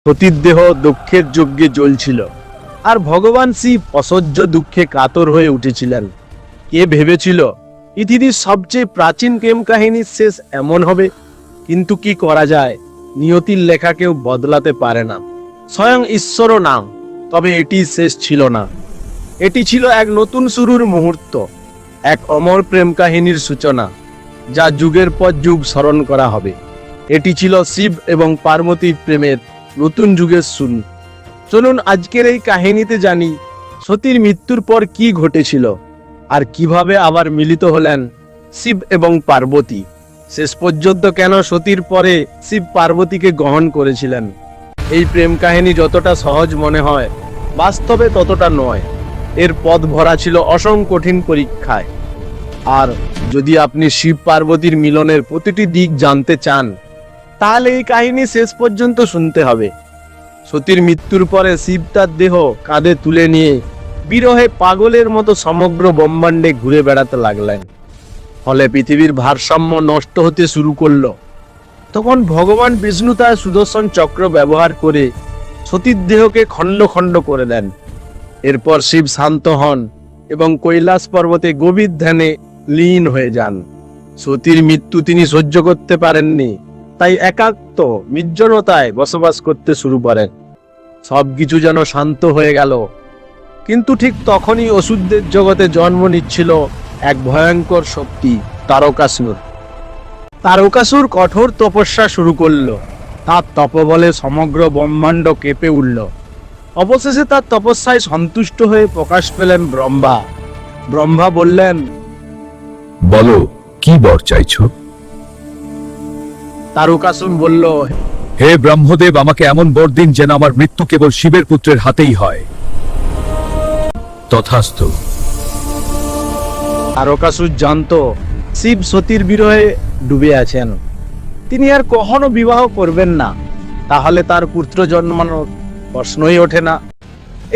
সতীর দেহ দুঃখের যজ্ঞে জ্বলছিল, আর ভগবান শিব অসহ্য দুঃখে কাতর হয়ে উঠেছিলেন। কে ভেবেছিল পৃথিবীর সবচেয়ে প্রাচীন প্রেম কাহিনীর শেষ এমন হবে? কিন্তু কি করা যায়, নিয়তির লেখা কেউ বদলাতে পারে না, স্বয়ং ঈশ্বরও না। তবে এটি শেষ ছিল না, এটি ছিল এক নতুন শুরুর মুহূর্ত, এক অমর প্রেম কাহিনীর সূচনা, যা যুগের পর যুগ স্মরণ করা হবে। এটি ছিল শিব এবং পার্বতীর প্রেমের নতুন যুগের শুরু। চলুন আজকের এই কাহিনীতে জানি সতীর মৃত্যুর পর কি ঘটেছিল, আর কিভাবে আবার মিলিত হলেন শিব এবং পার্বতী। শেষ পর্যন্ত কেন সতীর পরে শিব পার্বতীকে গ্রহণ করেছিলেন। এই প্রেম কাহিনী যতটা সহজ মনে হয়, বাস্তবে ততটা নয়। এর পথ ভরা ছিল অসংখ্য কঠিন পরীক্ষায়। আর যদি আপনি শিব পার্বতীর মিলনের প্রতিটি দিক জানতে চান, তাহলে এই কাহিনী শেষ পর্যন্ত শুনতে হবে। সতীর মৃত্যুর পরে শিব তার দেহ কাঁধে তুলে নিয়ে বিরহে পাগলের মতো সমগ্র ব্রহ্মাণ্ডে ঘুরে বেড়াতে লাগলেন। ফলে পৃথিবীর ভারসাম্য নষ্ট হতে শুরু করলো। তখন ভগবান বিষ্ণু তার সুদর্শন চক্র ব্যবহার করে সতীর দেহকে খণ্ড খণ্ড করে দেন। এরপর শিব শান্ত হন এবং কৈলাস পর্বতে গভীর ধ্যানে লীন হয়ে যান। সতীর মৃত্যু তিনি সহ্য করতে পারেননি, তাই একান্ত নির্জনতায় বসবাস করতে শুরু করেন। সবকিছু যেন শান্ত হয়ে গেল, কিন্তু ঠিক তখনই অসুরদের জগতে জন্ম নিচ্ছিল এক ভয়ঙ্কর শক্তি, তারকাসুর। তারকাসুর কঠোর তপস্যা শুরু করলো। তার তপবলে সমগ্র ব্রহ্মাণ্ড কেঁপে উঠল। অবশেষে তার তপস্যায় সন্তুষ্ট হয়ে প্রকাশ পেলেন ব্রহ্মা। ব্রহ্মা বললেন, বলো, কি বর চাইছো? তারকাসুর বলল, হে ব্রহ্মদেব, আমাকে এমন বর দিন যেন আমার মৃত্যু কেবল শিবের পুত্রের হাতেই হয়। তথাস্তু। তারকাসুর জানতো শিব সতীর বিরহে ডুবে আছেন। তিনি আর কখনো বিবাহ করবেন না, তাহলে তার পুত্র জন্মানোর প্রশ্নই ওঠে না।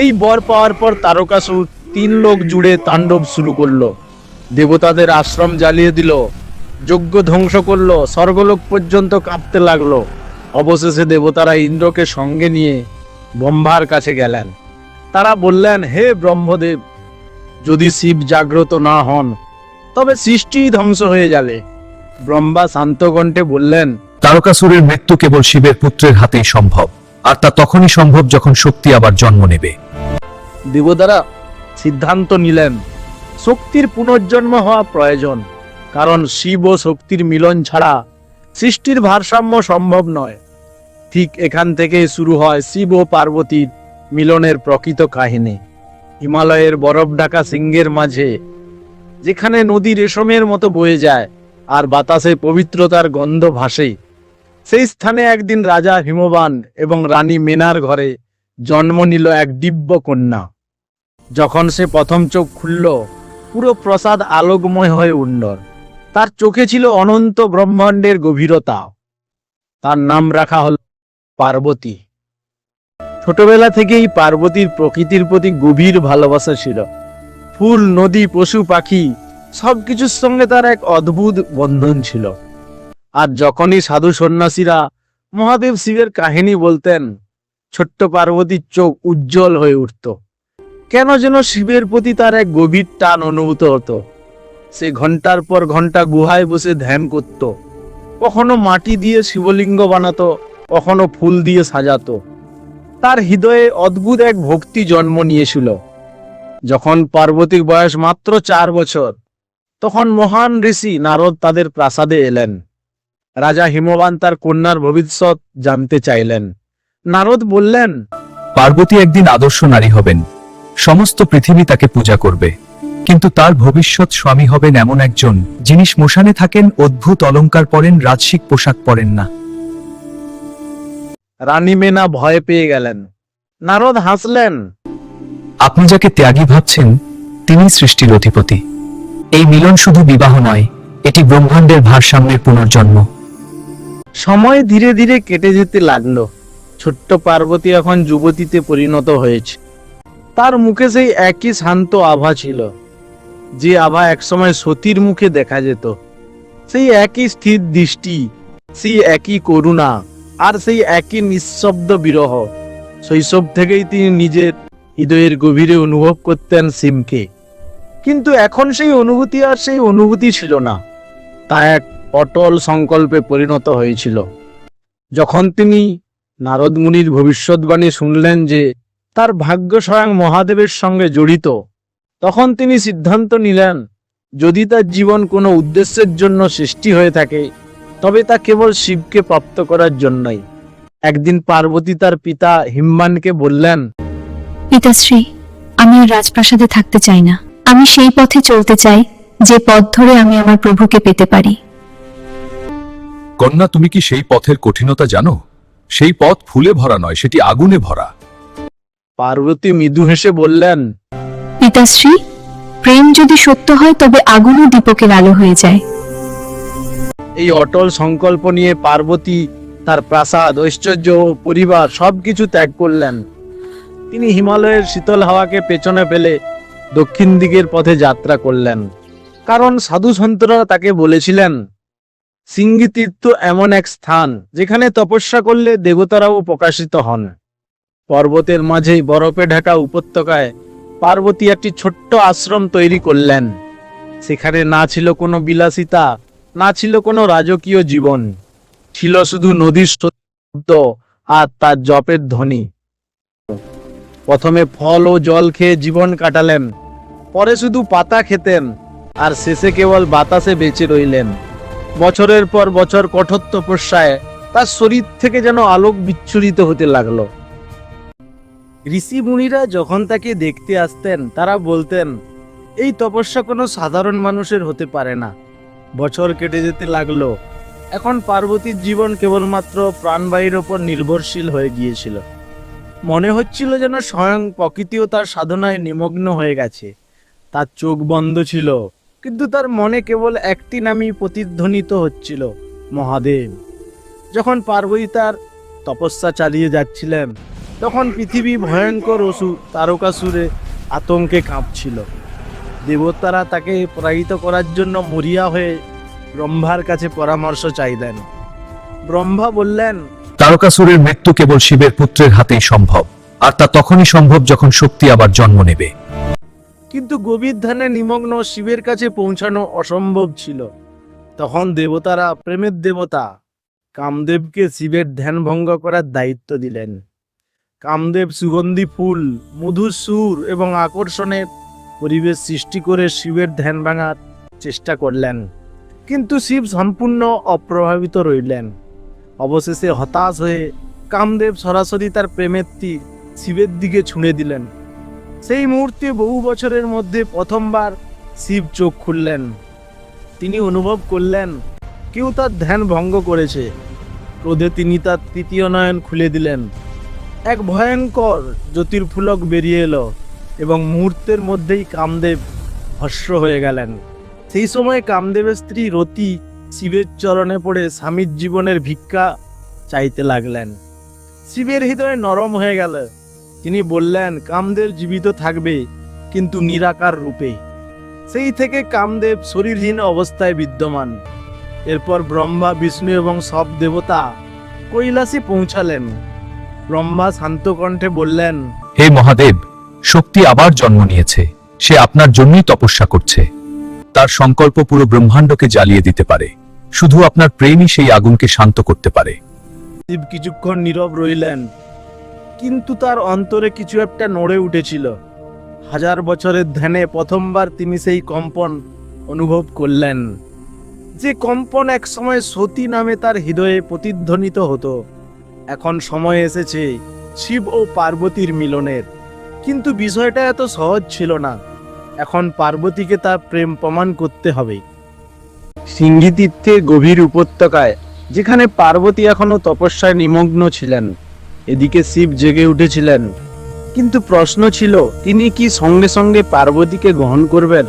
এই বর পাওয়ার পর তারকাসুর 3 লোক জুড়ে তাণ্ডব শুরু করলো। দেবতাদের আশ্রম জ্বালিয়ে দিল, যজ্ঞ ধ্বংস করলো, স্বর্গলোক পর্যন্ত কাঁপতে লাগলো। অবশেষে দেবতারা ইন্দ্রকে সঙ্গে নিয়ে ব্রহ্মার কাছে গেলেন। তারা বললেন, হে ব্রহ্মদেব, যদি শিব জাগ্রত না হন তবে সৃষ্টি ধ্বংস হয়ে যাবে। ব্রহ্মা শান্ত কণ্ঠে বললেন, তারকাসুরের মৃত্যু কেবল শিবের পুত্রের হাতেই সম্ভব, আর তা তখনই সম্ভব যখন শক্তি আবার জন্ম নেবে। দেবতারা সিদ্ধান্ত নিলেন শক্তির পুনর্জন্ম হওয়া প্রয়োজন, কারণ শিব ও শক্তির মিলন ছাড়া সৃষ্টির ভারসাম্য সম্ভব নয়। ঠিক এখান থেকে শুরু হয় শিব ও পার্বতীর মিলনের প্রকৃত কাহিনী। হিমালয়ের বরফ ঢাকা সিংহের মাঝে, যেখানে নদী রেশমের মতো বয়ে যায় আর বাতাসে পবিত্রতার গন্ধ ভাসে, সেই স্থানে একদিন রাজা হিমবান এবং রানী মেনার ঘরে জন্ম নিল এক দিব্য কন্যা। যখন সে প্রথম চোখ খুলল, পুরো প্রাসাদ আলোকময় হয়ে উঠল। তার চোখে ছিল অনন্ত ব্রহ্মাণ্ডের গভীরতা। তার নাম রাখা হল পার্বতী। ছোটবেলা থেকেই পার্বতীর প্রকৃতির প্রতি গভীর ভালোবাসা ছিল। ফুল, নদী, পশু পাখি সবকিছুর সঙ্গে তার এক অদ্ভুত বন্ধন ছিল। আর যখনই সাধু সন্ন্যাসীরা মহাদেব শিবের কাহিনী বলতেন, ছোট্ট পার্বতীর চোখ উজ্জ্বল হয়ে উঠত। কেন যেন শিবের প্রতি তার এক গভীর টান অনুভূত হতো। সে ঘন্টার পর ঘন্টা গুহায় বসে ধ্যান করত। কখনো মাটি দিয়ে শিবলিঙ্গ বানাতো, কখনো ফুল দিয়ে সাজাতো। তার হৃদয়ে অদ্ভুত এক ভক্তি জন্ম নিয়েছিল। যখন পার্বতীর বয়স মাত্র 4 বছর, তখন মহান ঋষি নারদ তাদের প্রাসাদে এলেন। রাজা হিমবান তার কন্যার ভবিষ্যৎ জানতে চাইলেন। নারদ বললেন, পার্বতী একদিন আদর্শ নারী হবেন, সমস্ত পৃথিবী তাকে পূজা করবে, কিন্তু তার ভবিষ্যৎ স্বামী হবেন এমন একজন যিনি শ্মশানে থাকেন, অদ্ভুত অলংকার পরেন, রাজসিক পোশাক পরেন না। রানী মেনা ভয় পেয়ে গেলেন। নারদ হাসলেন, আপনি যাকে ত্যাগী ভাবছেন তিনি সৃষ্টির অধিপতি। এই মিলন শুধু বিবাহ নয়, এটি ব্রহ্মাণ্ডের ভারসাম্যের পুনর্জন্ম। সময় ধীরে ধীরে কেটে যেতে লাগলো। ছোট্ট পার্বতী এখন যুবতীতে পরিণত হয়েছে। তার মুখে সেই একই শান্ত আভা ছিল, যে আভা একসময় সতীর মুখে দেখা যেত। সেই একই স্থির দৃষ্টি, সেই একই করুণা আর সেই একই নিঃশব্দ বিরহ শৈশব থেকেই তিনি নিজের হৃদয়ের গভীরে অনুভব করতেন শিবকে। কিন্তু এখন সেই অনুভূতি আর সেই অনুভূতি ছিল না, তা এক অটল সংকল্পে পরিণত হয়েছিল। যখন তিনি নারদ মুনির ভবিষ্যৎবাণী শুনলেন যে তার ভাগ্য স্বয়ং মহাদেবের সঙ্গে জড়িত, তখন তিনি সিদ্ধান্ত নিলেন, যদি তার জীবন কোনো উদ্দেশ্যের জন্য সৃষ্টি হয়ে থাকে তবে তা কেবল শিবকে প্রাপ্ত করার জন্যই। একদিন পার্বতী তার পিতা হিম্মানকে বললেন, পিতাশ্রী, আমি আর রাজপ্রাসাদে থাকতে চাই না। আমি সেই পথে চলতে চাই যে পথ ধরে আমি আমার প্রভুকে পেতে পারি। কন্যা, তুমি কি সেই পথের কঠিনতা জানো? সেই পথ ফুলে ভরা নয়, সেটি আগুনে ভরা। পার্বতী মৃদু হেসে বললেন, পিতাশ্রী, প্রেম যদি সত্য হয় তবে আগুনও দীপকের আলো হয়ে যায়। এই অটল সংকল্প নিয়ে পার্বতী তার প্রাসাদ, ঐশ্বর্য ও পরিবার সবকিছু ত্যাগ করলেন। তিনি হিমালয়ের শীতল হাওয়াকে পেছনে ফেলে দক্ষিণ দিকের পথে যাত্রা করলেন। কারণ সাধু সন্তরা তাকে বলেছিলেন, সিঙ্গি তীর্থ এমন এক স্থান যেখানে তপস্যা করলে দেবতারাও প্রকাশিত হন। পর্বতের মাঝেই বরফে ঢাকা উপত্যকায় পার্বতী একটি ছোট্ট আশ্রম তৈরি করলেন। সেখানে না ছিল কোনো বিলাসিতা, না ছিল কোনো রাজকীয় জীবন, ছিল শুধু নদীর শব্দ আর তার জপের ধ্বনি। প্রথমে ফল ও জল খেয়ে জীবন কাটালেন, পরে শুধু পাতা খেতেন, আর শেষে কেবল বাতাসে বেঁচে রইলেন। বছরের পর বছর কঠোর তপস্যায় তার শরীর থেকে যেন আলোক বিচ্ছুরিত হতে লাগলো। ঋষি মুনিরা যখন তাকে দেখতে আসতেন তারা বলতেন, এই তপস্যা কোনো সাধারণ মানুষের হতে পারে না। বছর কেটে যেতে লাগলো। এখন পার্বতীর জীবন কেবলমাত্র প্রাণবায়ুর ওপর নির্ভরশীল হয়ে গিয়েছিল। মনে হচ্ছিল যেন স্বয়ং প্রকৃতিও তার সাধনায় নিমগ্ন হয়ে গেছে। তার চোখ বন্ধ ছিল, কিন্তু তার মনে কেবল একটি নামই প্রতিধ্বনিত হচ্ছিল, মহাদেব। যখন পার্বতী তার তপস্যা চালিয়ে যাচ্ছিলেন তখন পৃথিবী ভয়ঙ্কর অসুর তারকাসুরে আতঙ্কে কাঁপছিল। দেবতারা তাকে পরাজিত করার জন্য মরিয়া হয়ে ব্রহ্মার কাছে পরামর্শ চাইলেন। ব্রহ্মা বললেন, তারকাসুরের মৃত্যু কেবল শিবের পুত্রের হাতেই সম্ভব, আর তা তখনই সম্ভব যখন শক্তি আবার জন্ম নেবে। কিন্তু গভীর ধ্যানে নিমগ্ন শিবের কাছে পৌঁছানো অসম্ভব ছিল। তখন দেবতারা প্রেমের দেবতা কামদেবকে শিবের ধ্যান ভঙ্গ করার দায়িত্ব দিলেন। কামদেব সুগন্ধি ফুল, মধুর সুর এবং আকর্ষণের পরিবেশ সৃষ্টি করে শিবের ধ্যান ভাঙার চেষ্টা করলেন, কিন্তু শিব সম্পূর্ণ অপ্রভাবিত রইলেন। অবশেষে হতাশ হয়ে কামদেব সরাসরি তার প্রেমের তীর শিবের দিকে ছুঁড়ে দিলেন। সেই মুহূর্তে বহু বছরের মধ্যে প্রথমবার শিব চোখ খুললেন। তিনি অনুভব করলেন কেউ তার ধ্যান ভঙ্গ করেছে। ক্রোধে তিনি তার তৃতীয় নয়ন খুলে দিলেন। এক ভয়ঙ্কর জ্যোতির্ফুলক বেরিয়ে এলো এবং মুহূর্তের মধ্যেই কামদেব ভস্ম হয়ে গেলেন। সেই সময় কামদেবের স্ত্রী রতি শিবের চরণে পড়ে স্বামীর জীবনের ভিক্ষা চাইতে লাগলেন। শিবের হৃদয় নরম হয়ে গেল। তিনি বললেন, কামদেব জীবিত থাকবে, কিন্তু নিরাকার রূপে। সেই থেকে কামদেব শরীরহীন অবস্থায় বিদ্যমান। এরপর ব্রহ্মা, বিষ্ণু এবং সব দেবতা কৈলাসে পৌঁছালেন। ব্রহ্মা শান্ত কণ্ঠে বললেন, হে মহাদেব, শক্তি আবার জন্ম নিয়েছে। সে আপনার জন্যই তপস্যা করছে। তার সংকল্প পুরো ব্রহ্মাণ্ডকে জ্বালিয়ে দিতে পারে। শুধু আপনার প্রেমই সেই আগুনকে শান্ত করতে পারে। শিব কিছুক্ষণ নীরব রইলেন, কিন্তু তার অন্তরে কিছু একটা নড়ে উঠেছিল। হাজার বছরের ধ্যানে প্রথমবার তিনি সেই কম্পন অনুভব করলেন, যে কম্পন একসময় সতী নামে তার হৃদয়ে প্রতিধ্বনিত হতো। এখন সময় এসেছে শিব ও পার্বতীর মিলনের। কিন্তু বিষয়টা এত সহজ ছিল না। এখন পার্বতীকে তার প্রেম প্রমাণ করতে হবে। সিঙ্গি তীর্থের গভীর উপত্যকায়, যেখানে পার্বতী এখনো তপস্যায় নিমগ্ন ছিলেন, এদিকে শিব জেগে উঠেছিলেন। কিন্তু প্রশ্ন ছিল, তিনি কি সঙ্গে সঙ্গে পার্বতীকে গ্রহণ করবেন?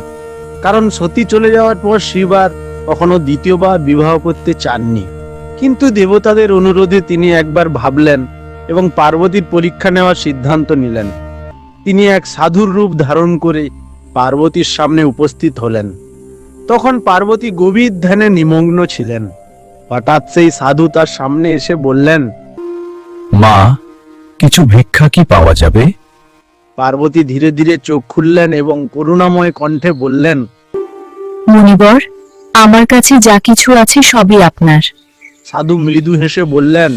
কারণ সতী চলে যাওয়ার পর শিব আর কখনো দ্বিতীয়বার বিবাহ করতে চাননি। কিন্তু দেবতাদের অনুরোধে তিনি একবার ভাবলেন এবং পার্বতীর পরীক্ষা নেওয়ার সিদ্ধান্ত নিলেন। তিনি এক সাধুর রূপ ধারণ করে পার্বতীর সামনে উপস্থিত হলেন। তখন পার্বতী গভীর ধ্যানে নিমগ্ন ছিলেন। হঠাৎ সেই সাধু তার সামনে এসে বললেন, মা, কিছু ভিক্ষা কি পাওয়া যাবে? পার্বতী ধীরে ধীরে চোখ খুললেন এবং করুণাময় কণ্ঠে বললেন, মুনিবর, আমার কাছে যা কিছু আছে সবই আপনার। সাধু মৃদু হেসে বললেন।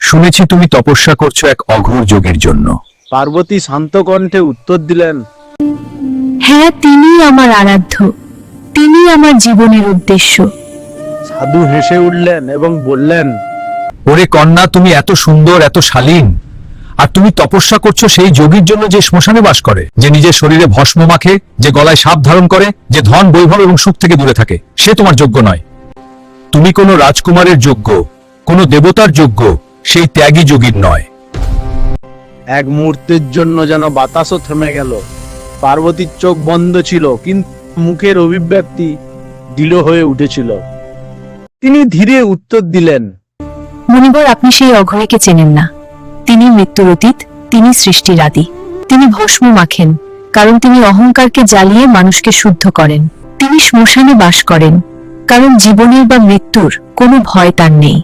শুনেছি তুমি তপস্যা করছো এক অঘোর যোগীর জন্য। পার্বতী শান্ত কণ্ঠে উত্তর দিলেন, হ্যাঁ, তিনিই আমার আরাধ্য, তিনি আমার জীবনের উদ্দেশ্য। সাধু হেসে উঠলেন এবং বললেন, ওরে কন্যা, তুমি এত সুন্দর, এত শালীন, আর তুমি তপস্যা করছো সেই যোগীর জন্য যে শ্মশানে বাস করে, যে নিজের শরীরে ভস্ম মাখে, যে গলায় সাপ ধারণ করে, যে ধন বৈভব এবং সুখ থেকে দূরে থাকে। সে তোমার যোগ্য নয়। তুমি কোনো রাজকুমারের যোগ্য, কোনো দেবতার যোগ্য, সেই ত্যাগী যোগীর নয়। এক মুহূর্তের জন্য যেন বাতাসও থেমে গেল। পার্বতীর চোখ বন্ধ ছিল, কিন্তু মুখের অভিব্যক্তি দৃঢ় হয়ে উঠেছিল। তিনি ধীরে উত্তর দিলেন, মুনিবর, আপনি সেই অঘরীকে চেনেন না। তিনি মৃত্যুর অতীত, তিনি সৃষ্টির আদি। তিনি ভস্ম মাখেন, কারণ তিনি অহংকারকে জ্বালিয়ে মানুষকে শুদ্ধ করেন। তিনি শ্মশানে বাস করেন, কারণ জীবনের বা মৃত্যুর কোনো ভয় তার নেই।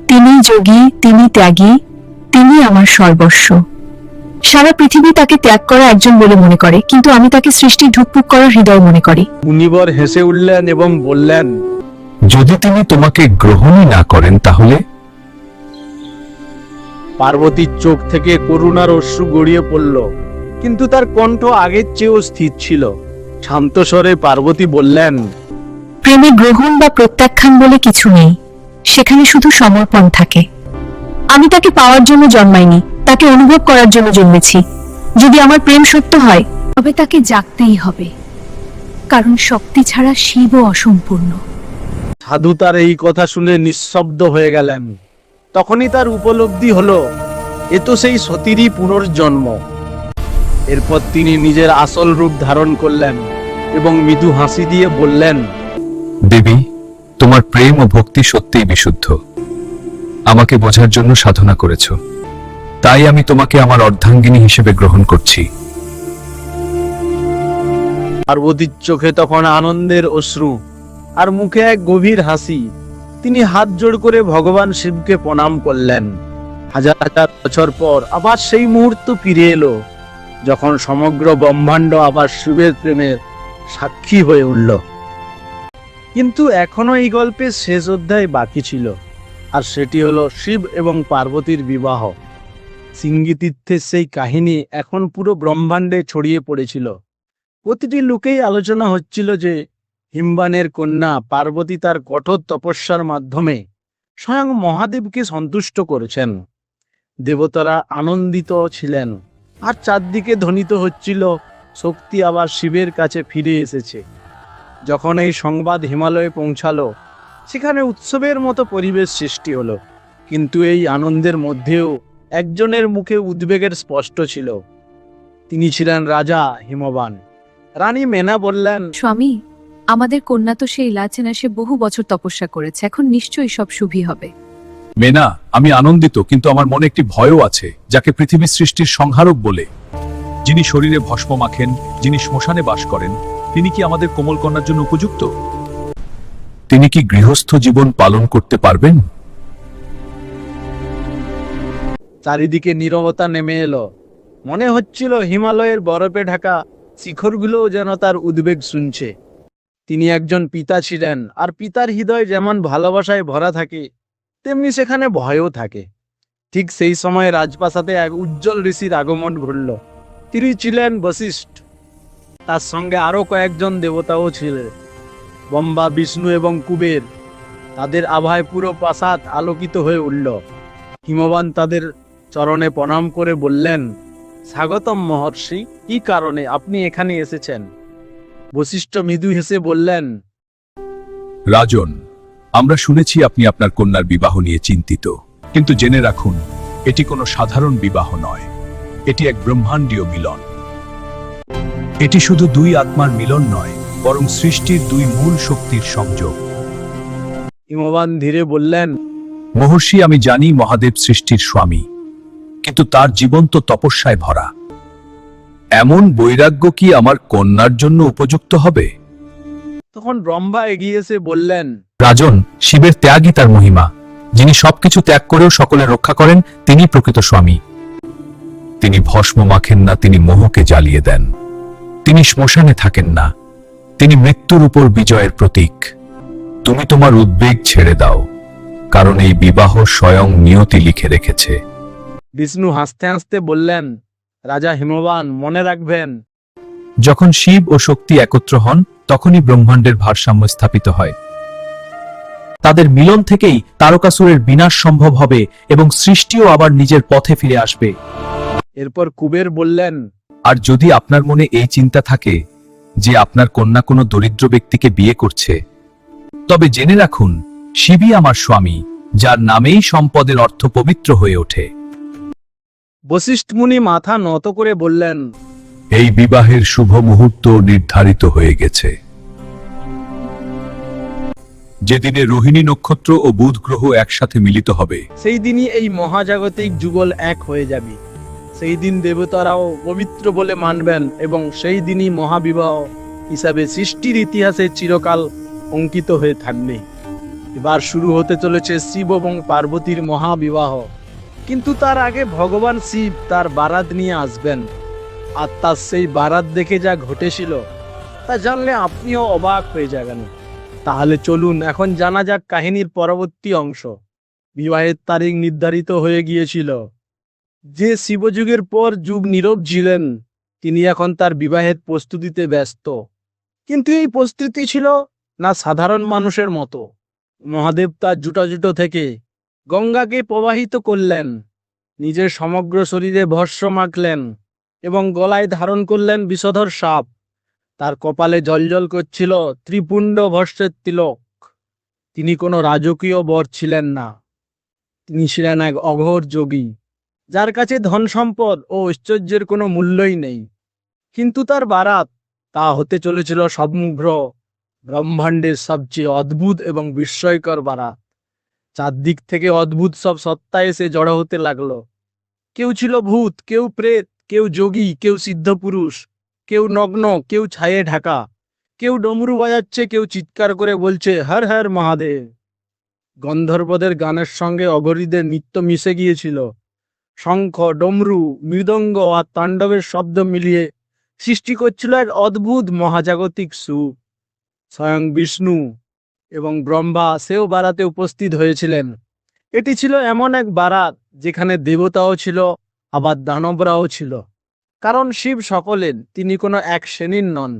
তিনি যোগী, তিনি ত্যাগী, তিনি আমার সর্বস্ব। সারা পৃথিবী তাকে ত্যাগ করা একজন বলে মনে করে, কিন্তু আমি তাকে সৃষ্টির ঢুকপুক করার হৃদয় মনে করি। মুনিবর হেসে উঠলেন এবং বললেন, যদি তিনি তোমাকে গ্রহণই না করেন তাহলে? পার্বতীর চোখ থেকে করুণার অশ্রু গড়িয়ে পড়ল, কিন্তু তার কণ্ঠ আগের চেয়েও স্থির ছিল। শান্ত স্বরে পার্বতী বললেন, প্রেমে গ্রহণ বা প্রত্যাখ্যান বলে কিছু নেই, সেখানে শুধু সমর্পণ থাকে। আমি তাকে পাওয়ার জন্য জন্মাইনি, তাকে অনুভব করার জন্য জন্মেছি। যদি আমার প্রেম সত্য হয়, তবে তাকে জাগতেই হবে, কারণ শক্তি ছাড়া শিবও অসম্পূর্ণ। সাধু তার এই কথা শুনে নিঃশব্দ হয়ে গেলেন। তখনই তার উপলব্ধি হলো, এ তো সেই সতীরই পুনর্জন্ম। এরপর তিনি নিজের আসল রূপ ধারণ করলেন এবং মৃদু হাসি দিয়ে বললেন, দেবী, তোমার প্রেম ও ভক্তি সত্যিই বিশুদ্ধ। আমাকে বোঝার জন্য সাধনা করেছ, তাই আমি তোমাকে আমার অর্ধাঙ্গিনী হিসেবে গ্রহণ করছি। পার্বতীর চোখে তখন আনন্দের অশ্রু আর মুখে এক গভীর হাসি। তিনি হাত জোড় করে ভগবান শিবকে প্রণাম করলেন। হাজার হাজার বছর পর আবার সেই মুহূর্ত ফিরে এলো, যখন সমগ্র ব্রহ্মাণ্ড আবার শিবের প্রেমের সাক্ষী হয়ে উঠল। কিন্তু এখনো এই গল্পের শেষ অধ্যায় বাকি ছিল, আর সেটি হলো শিব এবং পার্বতীর বিবাহ। সিঙ্গিতীর্থের সেই কাহিনী এখন পুরো ব্রহ্মাণ্ডে ছড়িয়ে পড়েছিল। প্রতিটি লোকেই আলোচনা হচ্ছিল যে হিমবানের কন্যা পার্বতী তার কঠোর তপস্যার মাধ্যমে স্বয়ং মহাদেবকে সন্তুষ্ট করেছেন। দেবতারা আনন্দিত ছিলেন, আর চারদিকে ধ্বনিত হচ্ছিল শক্তি আবার শিবের কাছে ফিরে এসেছে। যখন এই সংবাদ হিমালয়ে পৌঁছালো, সেখানে উৎসবের মতো পরিবেশ সৃষ্টি হলো। কিন্তু এই আনন্দের মধ্যেও একজনের মুখে উদ্বেগের স্পষ্ট ছিল। তিনি ছিলেন রাজা হিমবান। রানী মেনা বললেন, স্বামী, আমাদের কন্যা তো সেই লাচেনা, সে বহু বছর তপস্যা করেছে, এখন নিশ্চয়ই সব শুভই হবে। মেনা, আমি আনন্দিত, কিন্তু আমার মনে একটি ভয়ও আছে, যাকে পৃথিবী সৃষ্টির সংহারক বলে। যিনি শরীরে ভস্ম মাখেন, যিনি শ্মশানে বাস করেন, তিনি কি আমাদের কোমল কন্যার জন্য উপযুক্ত? তিনি কি গৃহস্থ জীবন পালন করতে পারবেন? চারিদিকে নীরবতা নেমে এলো। মনে হচ্ছিল হিমালয়ের বরফে ঢাকা শিখরগুলোও যেন তার উদ্বেগ শুনছে। তিনি একজন পিতা ছিলেন, আর পিতার হৃদয় যেমন ভালোবাসায় ভরা থাকে, তেমনি সেখানে ভয়ও থাকে। ঠিক সেই সময় রাজপ্রাসাদে এক উজ্জ্বল ঋষির আগমন ঘটল। তিনি ছিলেন বশিষ্ঠ। তার সঙ্গে আরো কয়েকজন দেবতাও ছিলেন, ব্রহ্মা, বিষ্ণু এবং কুবের। তাদের আভায় পুরো প্রাসাদ আলোকিত হয়ে উঠল। হিমবান তাদের চরণে প্রণাম করে বললেন, স্বাগতম মহর্ষি, কি কারণে আপনি এখানে এসেছেন? বশিষ্ঠ মৃদু হেসে বললেন, রাজন, আমরা শুনেছি আপনি আপনার কন্যার বিবাহ নিয়ে চিন্তিত, কিন্তু জেনে রাখুন, এটি কোনো সাধারণ বিবাহ নয়। এটি এক ব্রহ্মাণ্ডীয় মিলন। এটি শুধু দুই আত্মার মিলন নয়, বরং সৃষ্টির দুই মূল শক্তির সংযোগ। হিমবান ধীরে বললেন, মহর্ষি, আমি জানি মহাদেব সৃষ্টির স্বামী, কিন্তু তার জীবন তো তপস্যায় ভরা। এমন বৈরাগ্য কি আমার কন্যার জন্য উপযুক্ত হবে? তখন ব্রহ্মা এগিয়ে এসে বললেন, রাজন, শিবের ত্যাগই তার মহিমা। যিনি সবকিছু ত্যাগ করেও সকলের রক্ষা করেন, তিনি প্রকৃত স্বামী। তিনি ভস্ম মাখেন না, তিনি মোহকে জ্বালিয়ে দেন। তিনি শ্মশানে থাকেন না, তিনি মৃত্যুর উপর বিজয়ের প্রতীক। তুমি তোমার উদ্বেগ ছেড়ে দাও, কারণ এই বিবাহ স্বয়ং নিয়তি লিখে রেখেছে। বিষ্ণু হাসতে হাসতে বললেন, রাজা হিমবান, মনে রাখবেন, যখন শিব ও শক্তি একত্র হন, তখনই ব্রহ্মাণ্ডের ভারসাম্য স্থাপিত হয়। তাদের মিলন থেকেই তারকাসুরের বিনাশ সম্ভব হবে এবং সৃষ্টিও আবার নিজের পথে ফিরে আসবে। এরপর কুবের বললেন, আর যদি আপনার মনে এই চিন্তা থাকে যে আপনার কন্যা কোনো দরিদ্র ব্যক্তিকে বিয়ে করছে, তবে জেনে রাখুন, শিবই আমার স্বামী, যার নামেই সম্পদের অর্থ পবিত্র হয়ে ওঠে। বশিষ্ঠ মুনি মাথা নত করে বললেন, এই বিবাহের শুভ মুহূর্ত নির্ধারিত হয়ে গেছে। যেদিনে রোহিণী নক্ষত্র ও বুধ গ্রহ একসাথে মিলিত হবে, সেই দিনই এই মহাজাগতিক যুগল এক হয়ে যাবে। সেই দিন দেবতারাও পবিত্র বলে মানবেন এবং সেই দিনই মহাবিবাহ হিসাবে সৃষ্টির ইতিহাসে চিরকাল অঙ্কিত হয়ে থাকবে। এবার শুরু হতে চলেছে শিব এবং পার্বতীর মহাবিবাহ। কিন্তু তার আগে ভগবান শিব তার বারাত নিয়ে আসবেন, আর তার সেই বারাত দেখে যা ঘটেছিল তা জানলে আপনিও অবাক হয়ে যাবেন। তাহলে চলুন এখন জানা যাক কাহিনীর পরবর্তী অংশ। বিবাহের তারিখ নির্ধারিত হয়ে গিয়েছিল। যে শিবযুগের পর যুগ নীরব ছিলেন, তিনি এখন তার বিবাহের প্রস্তুতিতে ব্যস্ত। কিন্তু এই প্রস্তুতি ছিল না সাধারণ মানুষের মতো। মহাদেব তার জুটো থেকে গঙ্গাকে প্রবাহিত করলেন, নিজের সমগ্র শরীরে ভস্ম মাখলেন এবং গলায় ধারণ করলেন বিষধর সাপ। তার কপালে জ্বলজ্বল করছিল ত্রিপুণ্ড ভস্মের তিলক। তিনি কোনো রাজকীয় বর ছিলেন না, তিনি ছিলেন এক অঘোর যোগী, যার কাছে ধন সম্পদ ও ঐশ্বর্যের কোনো মূল্যই নেই। কিন্তু তার বারাত, তা হতে চলেছিল সমগ্র ব্রহ্মাণ্ডের সবচেয়ে অদ্ভুত এবং বিস্ময়কর বারাত। চারদিক থেকে অদ্ভুত সব সত্তা এসে জড়ো হতে লাগলো। কেউ ছিল ভূত, কেউ প্রেত, কেউ যোগী, কেউ সিদ্ধ পুরুষ, কেউ নগ্ন, কেউ ছায়ে ঢাকা, কেউ ডমরু বাজাচ্ছে, কেউ চিৎকার করে বলছে হর হর মহাদেব। গন্ধর্বদের গানের সঙ্গে অঘরীদের নৃত্য মিশে গিয়েছিল। শঙ্খ, ডমরু, মৃদঙ্গ আর তাণ্ডবের শব্দ মিলিয়ে সৃষ্টি করছিল এক অদ্ভুত মহাজাগতিক সুর। স্বয়ং বিষ্ণু এবং ব্রহ্মা সেও বারাতে উপস্থিত হয়েছিলেন। এটি ছিল এমন এক বারাত যেখানে দেবতাও ছিল, আবার দানবরাও ছিল। কারণ শিব সকলের, তিনি কোনো এক শ্রেণীর নন।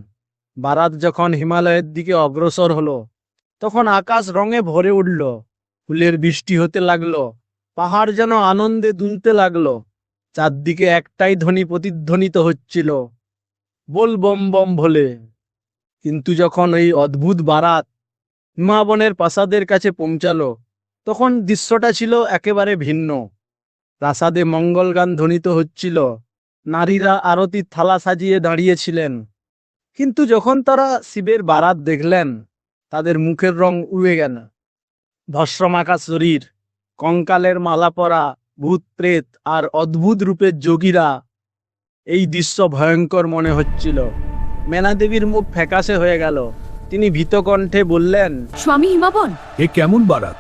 বারাত যখন হিমালয়ের দিকে অগ্রসর হলো, তখন আকাশ রঙে ভরে উঠল, ফুলের বৃষ্টি হতে লাগলো, পাহাড় যেন আনন্দে দুলতে লাগলো। চারদিকে একটাই ধ্বনি প্রতিধ্বনিত হচ্ছিল, বল বম বম ভোলে। কিন্তু যখন এই অদ্ভুত বারাত হিমাবনের প্রাসাদের কাছে পৌঁছালো, তখন দৃশ্যটা ছিল একেবারে ভিন্ন। প্রাসাদে মঙ্গল গান ধ্বনিত হচ্ছিল, নারীরা আরতির থালা সাজিয়ে দাঁড়িয়েছিলেন। কিন্তু যখন তারা শিবের বারাত দেখলেন, তাদের মুখের রং উড়ে গেল। ভস্মমাখা শরীর, কঙ্কালের মালা পরা ভূত প্রেত আর অদ্ভুত রূপের যোগীরা, এই দৃশ্য ভয়ঙ্কর মনে হচ্ছিল। মেনা দেবীর মুখ ফ্যাকাশে হয়ে গেল। তিনি ভীতকণ্ঠে বললেন, স্বামী হিমাবন, এ কেমন বারাত?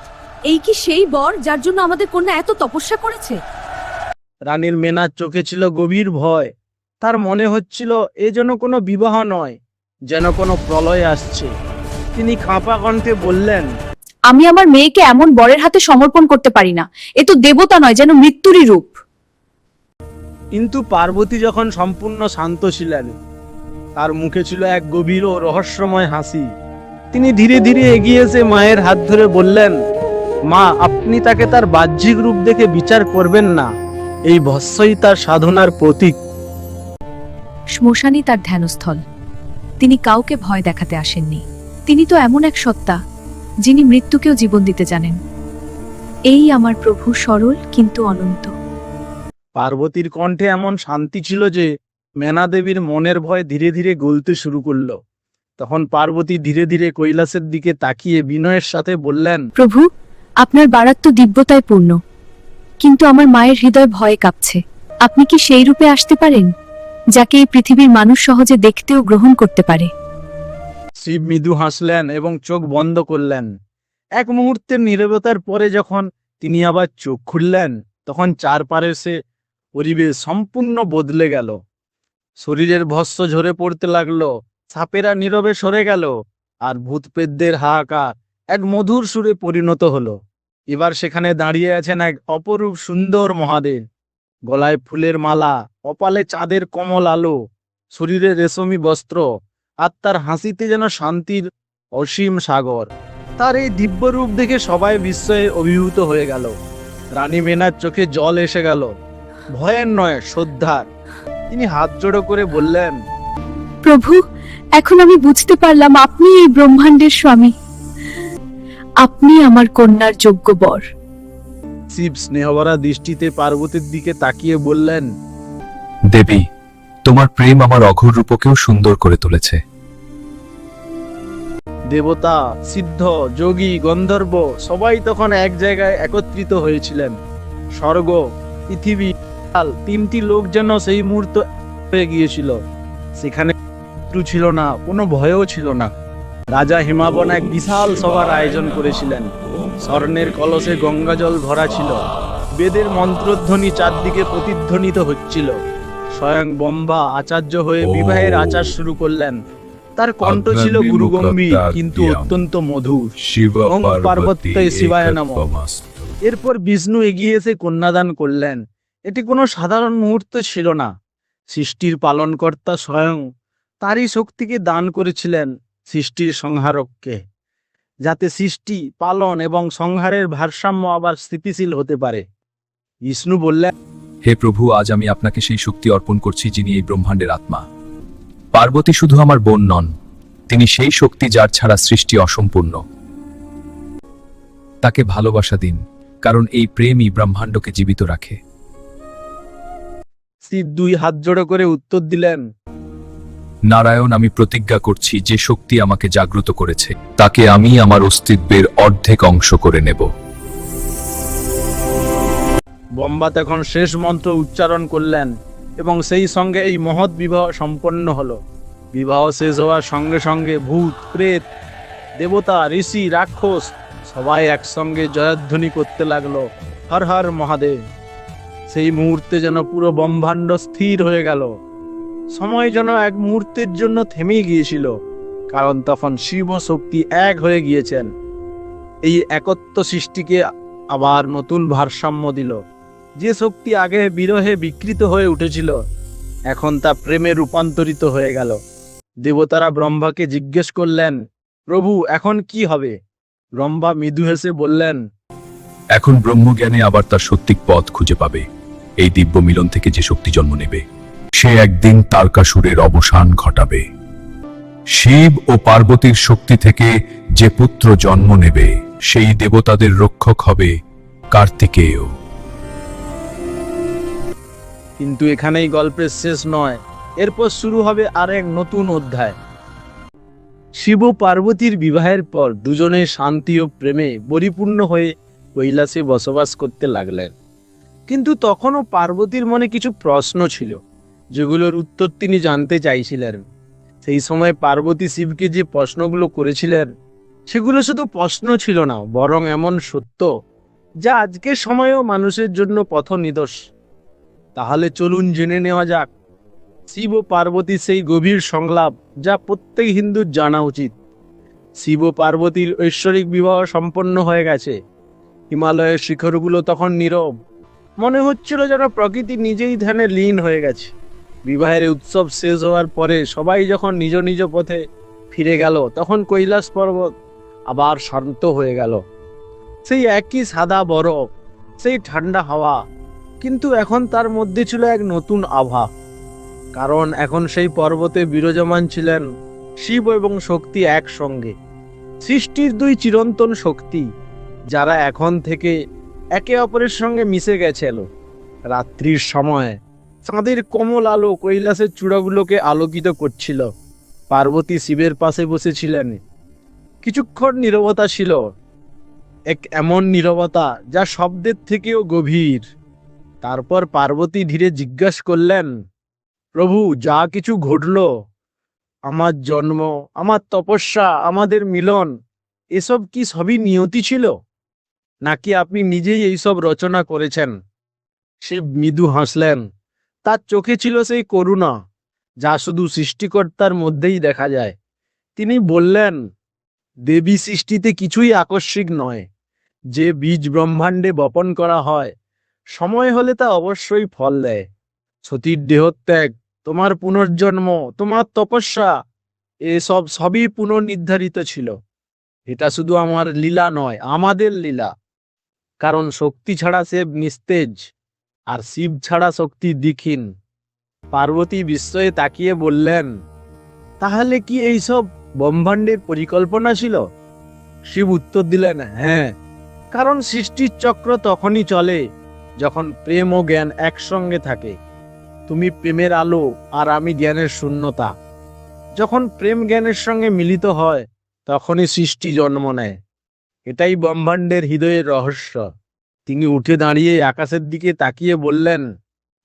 এই কি সেই বর যার জন্য আমাদের কন্যা এত তপস্যা করেছে? রানীর মেনার চোখে ছিল গভীর ভয়। তার মনে হচ্ছিল এ যেন কোনো বিবাহ নয়, যেন কোনো প্রলয় আসছে। তিনি কাঁপা কণ্ঠে বললেন, আমি আমার মেয়েকে এমন বরের হাতে সমর্পণ করতে পারি না। এ তো দেবতা নয়, যেন মৃত্যুরই রূপ। কিন্তু পার্বতী যখন সম্পূর্ণ শান্ত ছিলেন, তার মুখে ছিল এক গভীর ও রহস্যময় হাসি। তিনি ধীরে ধীরে এগিয়ে এসে মায়ের হাত ধরে বললেন, মা, আপনি তাকে তার বাহ্যিক রূপ দেখে বিচার করবেন না। এই ভস্মই তার সাধনার প্রতীক। শ্মশানই তার ধ্যানস্থল। তিনি কাউকে ভয় দেখাতে আসেননি। তিনি তো এমন এক সত্তা, যিনি মৃত্যুকেও জীবন দিতে জানেন। এই আমার প্রভু, সরল কিন্তু অনন্ত। পার্বতীর কণ্ঠে এমন শান্তি ছিল যে মেনা দেবীর মনের ভয় ধীরে ধীরে গলতে শুরু করলো। তখন পার্বতী ধীরে ধীরে কৈলাসের দিকে তাকিয়ে বিনয়ের সাথে বললেন, প্রভু, আপনার বারাত তো দিব্যতায় পূর্ণ, কিন্তু আমার মায়ের হৃদয় ভয়ে কাঁপছে। আপনি কি সেই রূপে আসতে পারেন, যাকে এই পৃথিবীর মানুষ সহজে দেখতে ও গ্রহণ করতে পারে? শিব মৃদু হাসলেন এবং চোখ বন্ধ করলেন। এক মুহূর্তের নীরবতার পরে যখন তিনি আবার চোখ খুললেন, তখন চারপাশে পরিবেশ সম্পূর্ণ বদলে গেল। শরীরের ভস্ম ঝরে পড়তে লাগলো, সাপেরা নীরবে সরে গেল, আর ভূতপ্রেতদের হাহাকার এক মধুর সুরে পরিণত হলো। এবার সেখানে দাঁড়িয়ে আছেন এক অপরূপ সুন্দর মহাদেব, গলায় ফুলের মালা, কপালে চাঁদের কমল আলো, শরীরে রেশমি বস্ত্র, আর তার হাসিতে যেন শান্তির অসীম সাগর। তার এই দিব্যরূপ দেখে সবাই বিস্ময়ে অভিভূত হয়ে গেল। রানী মেনার চোখে জল এসে গেল, ভয়ের নয় শ্রদ্ধার। তিনি হাত জোড়ো করে বললেন, প্রভু, এখন আমি বুঝতে পারলাম আপনি এই ব্রহ্মাণ্ডের স্বামী। আপনি আমার কন্যার যোগ্য বর। শিব স্নেহভরা দৃষ্টিতে পার্বতীর দিকে তাকিয়ে বললেন, দেবী, তোমার প্রেম আমার অঘোর রূপকেও সুন্দর করে তুলেছে। দেবতা, সিদ্ধ, যোগী, গন্ধর্ব সবাই তখন এক জায়গায় একত্রিত হয়েছিলেন। স্বর্গ, পৃথিবী, কাল, তিনটি লোক যেন সেই মুহূর্ত হয়ে গিয়েছিল। সেখানে শত্রু ছিল না, কোনো ভয়ও ছিল না। রাজা হিমাবন এক বিশাল সভার আয়োজন করেছিলেন। স্বর্ণের কলসে গঙ্গাজল ভরা ছিল, বেদের মন্ত্রধ্বনি চারদিকে প্রতিধ্বনিত হচ্ছিল। স্বয়ং ব্রহ্মা আচার্য হয়ে বিবাহের আচার শুরু করলেন। তার কণ্ঠ ছিল গুরুগম্ভীর কিন্তু অত্যন্ত মধুর। ওং পার্বত্যই শিবায় নমঃ। এরপর বিষ্ণু এগিয়ে এসে কন্যাদান করলেন। এটি কোনো সাধারণ মুহূর্ত ছিল না। সৃষ্টির পালনকর্তা স্বয়ং তারই শক্তিকে দান করেছিলেন সৃষ্টির সংহারককে, যাতে সৃষ্টি, পালন এবং সংহারের ভারসাম্য আবার স্থিতিশীল হতে পারে। বিষ্ণু বললেন, হে প্রভু, আজ আমি আপনাকে সেই শক্তি অর্পণ করছি যিনি এই ব্রহ্মাণ্ডের আত্মা। পার্বতী শুধু আমার বোন নন, তিনি সেই শক্তি যার ছাড়া সৃষ্টি অসম্পূর্ণ। তাকে ভালোবাসা দিন, কারণ এই প্রেমই ব্রহ্মাণ্ডকে জীবিত রাখে। শিব দুই হাত জোড়ো করে উত্তর দিলেন, নারায়ণ, আমি প্রতিজ্ঞা করছি যে শক্তি আমাকে জাগ্রত করেছে তাকে আমি আমার অস্তিত্বের অর্ধেক অংশ করে নেব। ব্রহ্মা তখন শেষ মন্ত্র উচ্চারণ করলেন এবং সেই সঙ্গে এই মহৎ বিবাহ সম্পন্ন হলো। বিবাহ শেষ হওয়ার সঙ্গে সঙ্গে ভূত, প্রেত, দেবতা, ঋষি, রাক্ষস সবাই একসঙ্গে জয়ধ্বনি করতে লাগলো, হর হর মহাদেব। সেই মুহূর্তে যেন পুরো ব্রহ্মাণ্ড স্থির হয়ে গেল। সময় যেন এক মুহূর্তের জন্য থেমে গিয়েছিল, কারণ তখন শিব ও শক্তি এক হয়ে গিয়েছেন। এই একত্ব সৃষ্টিকে আবার নতুন ভারসাম্য দিল। যে শক্তি আগে বিরহে বিকৃত হয়ে উঠেছিল, এখন তা প্রেমে রূপান্তরিত হয়ে গেল। দেবতারা ব্রহ্মাকে জিজ্ঞেস করলেন, প্রভু, এখন কি হবে? ব্রহ্মা মৃদু হেসে বললেন, এখন ব্রহ্মজ্ঞানে আবার তার সত্যিক পথ খুঁজে পাবে। এই দিব্য মিলন থেকে যে শক্তি জন্ম নেবে, সে একদিন তারকাসুরের অবসান ঘটাবে। শিব ও পার্বতীর শক্তি থেকে যে পুত্র জন্ম নেবে, সেই দেবতাদের রক্ষক হবে কার্তিকেয়। কিন্তু এখানেই গল্পের শেষ নয়, এরপর শুরু হবে আর এক নতুন অধ্যায়। শিব ও পার্বতীর বিবাহের পর দুজনে শান্তি ও প্রেমে পরিপূর্ণ হয়ে কৈলাসে বসবাস করতে লাগলেন। কিন্তু তখনও পার্বতীর মনে কিছু প্রশ্ন ছিল, যেগুলোর উত্তর তিনি জানতে চাইছিলেন। সেই সময় পার্বতী শিবকে যে প্রশ্নগুলো করেছিলেন, সেগুলো শুধু প্রশ্ন ছিল না, বরং এমন সত্য যা আজকের সময়েও মানুষের জন্য পথ নিদর্শ। তাহলে চলুন জেনে নেওয়া যাক শিব ও পার্বতীর সেই গভীর সংলাপ, যা প্রত্যেক হিন্দুর জানা উচিত। শিব ও পার্বতীর ঐশ্বরিক বিবাহ সম্পন্ন হয়ে গেছে। হিমালয়ের শিখরগুলো তখন নীরব, মনে হচ্ছিল যেন প্রকৃতি নিজেই ধ্যানে লীন হয়ে গেছে। বিবাহের উৎসব শেষ হওয়ার পরে সবাই যখন নিজ নিজ পথে ফিরে গেল, তখন কৈলাস পর্বত আবার শান্ত হয়ে গেল। সেই একই সাদা বরফ, সেই ঠান্ডা হাওয়া, কিন্তু এখন তার মধ্যে ছিল এক নতুন আভা। কারণ এখন সেই পর্বতে বিরাজমান ছিলেন শিব এবং শক্তি একসঙ্গে। সৃষ্টির দুই চিরন্তন শক্তি, যারা এখন থেকে একে অপরের সঙ্গে মিশে গেছিল। রাত্রির সময় চাঁদের কোমল আলো কৈলাসের চূড়াগুলোকে আলোকিত করছিল। পার্বতী শিবের পাশে বসেছিলেন। কিছুক্ষণ নীরবতা ছিল, এক এমন নীরবতা যা শব্দের থেকেও গভীর। তারপর পার্বতী ধীরে জিজ্ঞাসা করলেন, প্রভু, যা কিছু ঘটল, আমার জন্ম, আমার তপস্যা, আমাদের মিলন, এসব কি সবই নিয়তি ছিল, নাকি আপনি নিজেই এইসব রচনা করেছেন? শিব মৃদু হাসলেন। তার চোখে ছিল সেই করুণা যা শুধু সৃষ্টিকর্তার মধ্যেই দেখা যায়। তিনি বললেন, দেবী সৃষ্টিতে কিছুই আকস্মিক নয়। যে বীজ ব্রহ্মাণ্ডে বপন করা হয়, সময় হলে তা অবশ্যই ফল দেয়। সতীর দেহত্যাগ, তোমার পুনর্জন্ম, তোমার তপস্যা, এসব সবই পুনর্নির্ধারিত ছিল। এটা শুধু আমার লীলা নয়, আমাদের লীলা। কারণ শক্তি ছাড়া শিব নিস্তেজ, আর শিব ছাড়া শক্তি দিকহীন। পার্বতী বিস্ময়ে তাকিয়ে বললেন, তাহলে কি এইসব ব্রহ্মাণ্ডের পরিকল্পনা ছিল? শিব উত্তর দিলেন, হ্যাঁ, কারণ সৃষ্টির চক্র তখনই চলে যখন প্রেম ও জ্ঞান একসঙ্গে থাকে। তুমি প্রেমের আলো আর আমি জ্ঞানের শূন্যতা। যখন প্রেম জ্ঞানের সঙ্গে মিলিত হয়, তখনই সৃষ্টি জন্ম নেয়। এটাই ব্রহ্মাণ্ডের হৃদয়ের রহস্য। তিনি উঠে দাঁড়িয়ে আকাশের দিকে তাকিয়ে বললেন,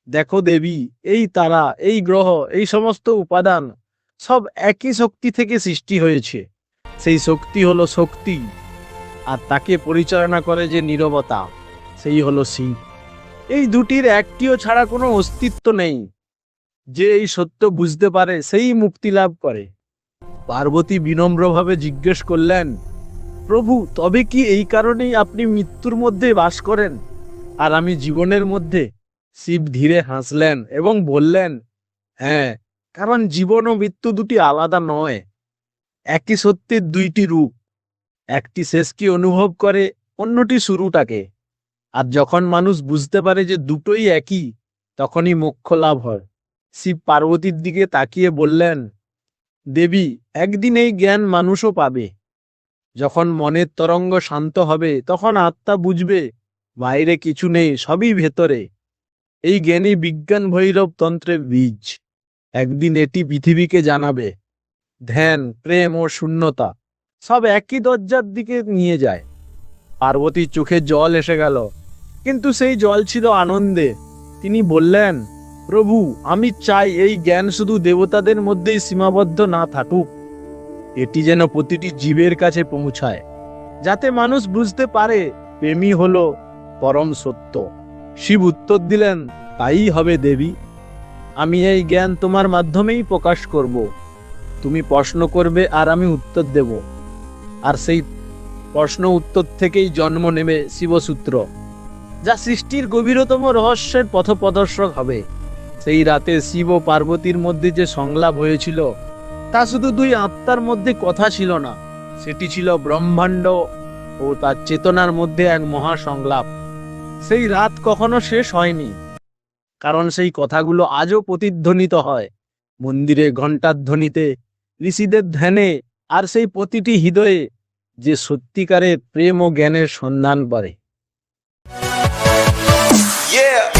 দেখো দেবী, এই তারা, এই গ্রহ, এই সমস্ত উপাদান সব একই শক্তি থেকে সৃষ্টি হয়েছে। সেই শক্তি হলো শক্তি, আর তাকে পরিচালনা করে যে নীরবতা, সেই হলো শিব। এই দুটির একটিও ছাড়া কোনো অস্তিত্ব নেই। যে এই সত্য বুঝতে পারে সেই মুক্তি লাভ করে। পার্বতী বিনম্রভাবে জিজ্ঞেস করলেন, প্রভু, তবে কি এই কারণেই আপনি মৃত্যুর মধ্যে বাস করেন আর আমি জীবনের মধ্যে? শিব ধীরে হাসলেন এবং বললেন, হ্যাঁ, কারণ জীবন ও মৃত্যু দুটি আলাদা নয়। একই সত্যের দুইটি রূপ। একটি শেষকে অনুভব করে, অন্যটি শুরুটাকে। আর যখন মানুষ বুঝতে পারে যে দুটোই একই, তখনই মোক্ষ লাভ হয়। শিব পার্বতীর দিকে তাকিয়ে বললেন, দেবী, একদিন এই জ্ঞান মানুষও পাবে। যখন মনের তরঙ্গ শান্ত হবে, তখন আত্মা বুঝবে বাইরে কিছু নেই, সবই ভেতরে। এই জ্ঞানী বিজ্ঞান ভৈরব তন্ত্রের বীজ। একদিন এটি পৃথিবীকে জানাবে, ধ্যান, প্রেম ও শূন্যতা সব একই দরজার দিকে নিয়ে যায়। পার্বতীর চোখে জল এসে গেল, কিন্তু সেই জল ছিল আনন্দে। তিনি বললেন, প্রভু, আমি চাই এই জ্ঞান শুধু দেবতাদের মধ্যেই সীমাবদ্ধ না থাকুক। এটি যেন প্রতিটি জীবের কাছে পৌঁছায়, যাতে মানুষ বুঝতে পারে প্রেমই হলো পরম সত্য। শিব উত্তর দিলেন, তাই হবে দেবী। আমি এই জ্ঞান তোমার মাধ্যমেই প্রকাশ করব। তুমি প্রশ্ন করবে আর আমি উত্তর দেব। আর সেই প্রশ্ন উত্তর থেকেই জন্ম নেবে শিবসূত্র, যা সৃষ্টির গভীরতম রহস্যের পথপ্রদর্শক হবে। সেই রাতে শিব ও পার্বতীর মধ্যে যে সংলাপ হয়েছিল, তা শুধু দুই আত্মার মধ্যে কথা ছিল না, সেটি ছিল ব্রহ্মাণ্ড ও তার চেতনার মধ্যে এক মহা সংলাপ। সেই রাত কখনো শেষ হয়নি, কারণ সেই কথাগুলো আজও প্রতিধ্বনিত হয় মন্দিরে ঘণ্টার ধ্বনিতে, ঋষিদের ধ্যানে, আর সেই প্রতিটি হৃদয়ে যে সত্যিকারের প্রেম ও জ্ঞানের সন্ধান করে। Yeah.